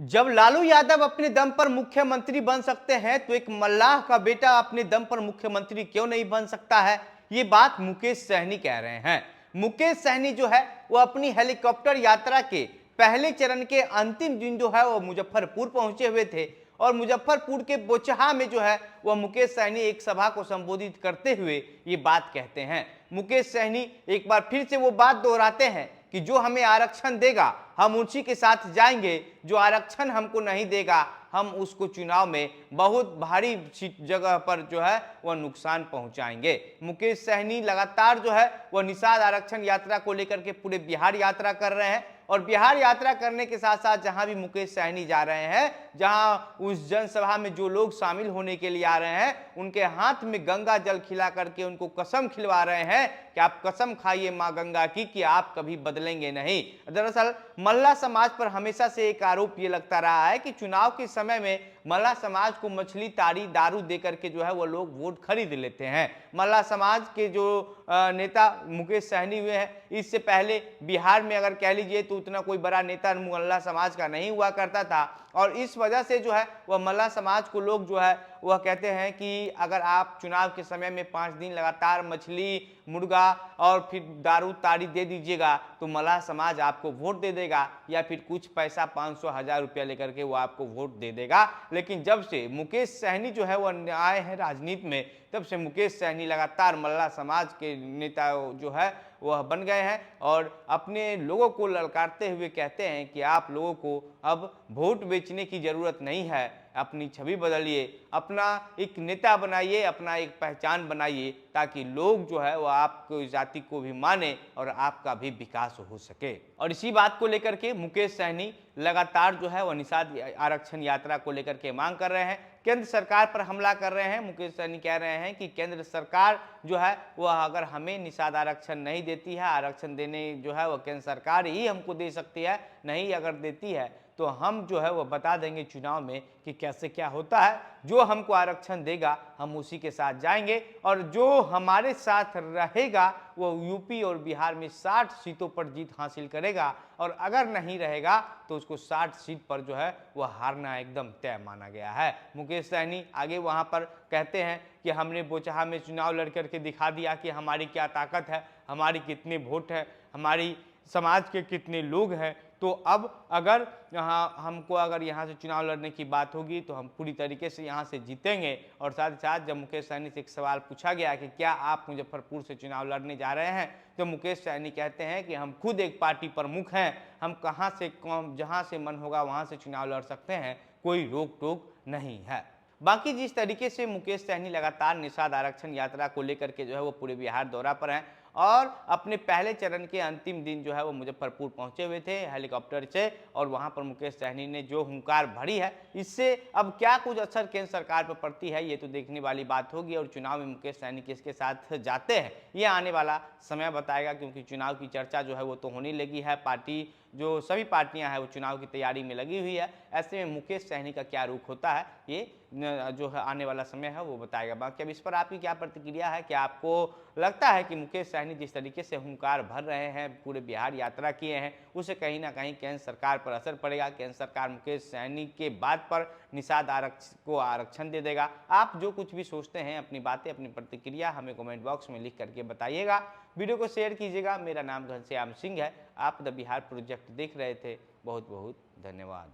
जब लालू यादव अपने दम पर मुख्यमंत्री बन सकते हैं तो एक मल्लाह का बेटा अपने दम पर मुख्यमंत्री क्यों नहीं बन सकता है। ये बात मुकेश सहनी कह रहे हैं। मुकेश सहनी जो है वो अपनी हेलीकॉप्टर यात्रा के पहले चरण के अंतिम दिन जो है वो मुजफ्फरपुर पहुंचे हुए थे और मुजफ्फरपुर के बोचहा में जो है वह मुकेश सहनी एक सभा को संबोधित करते हुए ये बात कहते हैं। मुकेश सहनी एक बार फिर से वो बात दोहराते हैं कि जो हमें आरक्षण देगा हम उसी के साथ जाएंगे, जो आरक्षण हमको नहीं देगा हम उसको चुनाव में बहुत भारी जगह पर जो है वह नुकसान पहुंचाएंगे। मुकेश सहनी लगातार जो है वह निषाद आरक्षण यात्रा को लेकर के पूरे बिहार यात्रा कर रहे हैं और बिहार यात्रा करने के साथ साथ जहां भी मुकेश सहनी जा रहे हैं, जहां उस जनसभा में जो लोग शामिल होने के लिए आ रहे हैं उनके हाथ में गंगा जल खिला करके उनको कसम खिलवा रहे हैं कि आप कसम खाइए मां गंगा की कि आप कभी बदलेंगे नहीं। दरअसल मल्ला समाज पर हमेशा से एक आरोप ये लगता रहा है कि चुनाव के समय में मल्ला समाज को मछली ताड़ी दारू देकर के जो है वो लोग वोट खरीद लेते हैं। मल्ला समाज के जो नेता मुकेश सहनी हुए हैं, इससे पहले बिहार में अगर कह लीजिए तो उतना कोई बड़ा नेता मल्ला समाज का नहीं हुआ करता था और इस वजह से जो है वह मल्ला समाज को लोग जो है वह कहते हैं कि अगर आप चुनाव के समय में 5 दिन लगातार मछली मुर्गा और फिर दारू ताड़ी दे दीजिएगा तो मल्ला समाज आपको वोट दे देगा या फिर कुछ पैसा 500-1000 रुपया लेकर के वो आपको वोट दे देगा। लेकिन जब से मुकेश सहनी जो है वह आए हैं राजनीति में, तब से मुकेश सहनी लगातार मल्ला समाज के नेता जो है वह बन गए हैं और अपने लोगों को ललकारते हुए कहते हैं कि आप लोगों को अब वोट बेचने की जरूरत नहीं है, अपनी छवि बदलिए, अपना एक नेता बनाइए, अपना एक पहचान बनाइए ताकि लोग जो है वो आपको जाति को भी माने और आपका भी विकास हो सके। और इसी बात को लेकर के मुकेश सहनी लगातार जो है वह निषाद आरक्षण यात्रा को लेकर के मांग कर रहे हैं, केंद्र सरकार पर हमला कर रहे हैं। मुकेश सहनी कह रहे हैं कि केंद्र सरकार जो है वह अगर हमें निषाद आरक्षण नहीं देती है, आरक्षण देने जो है वह केंद्र सरकार ही हमको दे सकती है, नहीं अगर देती है तो हम जो है वो बता देंगे चुनाव में कि कैसे क्या होता है, जो हमको आरक्षण देगा हम उसी के साथ जाएंगे और जो हमारे साथ रहेगा वो यूपी और बिहार में 60 सीटों पर जीत हासिल करेगा और अगर नहीं रहेगा तो उसको 60 सीट पर जो है वह हारना एकदम तय माना गया है। मुकेश सहनी आगे वहां पर कहते हैं कि हमने बोचहा में चुनाव लड़ करके दिखा दिया कि हमारी क्या ताकत है, हमारी कितने वोट है, हमारी समाज के कितने लोग हैं, तो अब अगर हमको अगर यहाँ से चुनाव लड़ने की बात होगी तो हम पूरी तरीके से यहाँ से जीतेंगे। और साथ ही साथ जब मुकेश सहनी से एक सवाल पूछा गया कि क्या आप मुजफ्फरपुर से चुनाव लड़ने जा रहे हैं, तो मुकेश सहनी कहते हैं कि हम खुद एक पार्टी प्रमुख हैं, हम कहाँ से जहाँ से मन होगा वहाँ से चुनाव लड़ सकते हैं, कोई रोक टोक नहीं है। बाकी जिस तरीके से मुकेश सहनी लगातार निषाद आरक्षण यात्रा को लेकर के जो है वो पूरे बिहार दौरा पर हैं और अपने पहले चरण के अंतिम दिन जो है वो मुजफ्फरपुर पहुंचे हुए थे हेलीकॉप्टर से और वहां पर मुकेश सहनी ने जो हुंकार भरी है, इससे अब क्या कुछ असर केंद्र सरकार पर पड़ती है ये तो देखने वाली बात होगी और चुनाव में मुकेश सहनी किसके साथ जाते हैं ये आने वाला समय बताएगा, क्योंकि चुनाव की चर्चा जो है वो तो होने लगी है। पार्टी जो सभी पार्टियां हैं वो चुनाव की तैयारी में लगी हुई है। ऐसे में मुकेश सहनी का क्या रुख होता है ये जो है आने वाला समय है वो बताएगा। बाकी अब इस पर आपकी क्या प्रतिक्रिया है, क्या आपको लगता है कि मुकेश सहनी जिस तरीके से हुंकार भर रहे हैं, पूरे बिहार यात्रा किए हैं, उसे कहीं ना कहीं केंद्र सरकार पर असर पड़ेगा, केंद्र सरकार मुकेश सहनी के बात पर निषाद आरक्षण दे देगा? आप जो कुछ भी सोचते हैं अपनी बातें अपनी प्रतिक्रिया हमें कमेंट बॉक्स में लिख करके बताइएगा। वीडियो को शेयर कीजिएगा। मेरा नाम घनश्याम सिंह है, आप द बिहार प्रोजेक्ट देख रहे थे। बहुत बहुत धन्यवाद।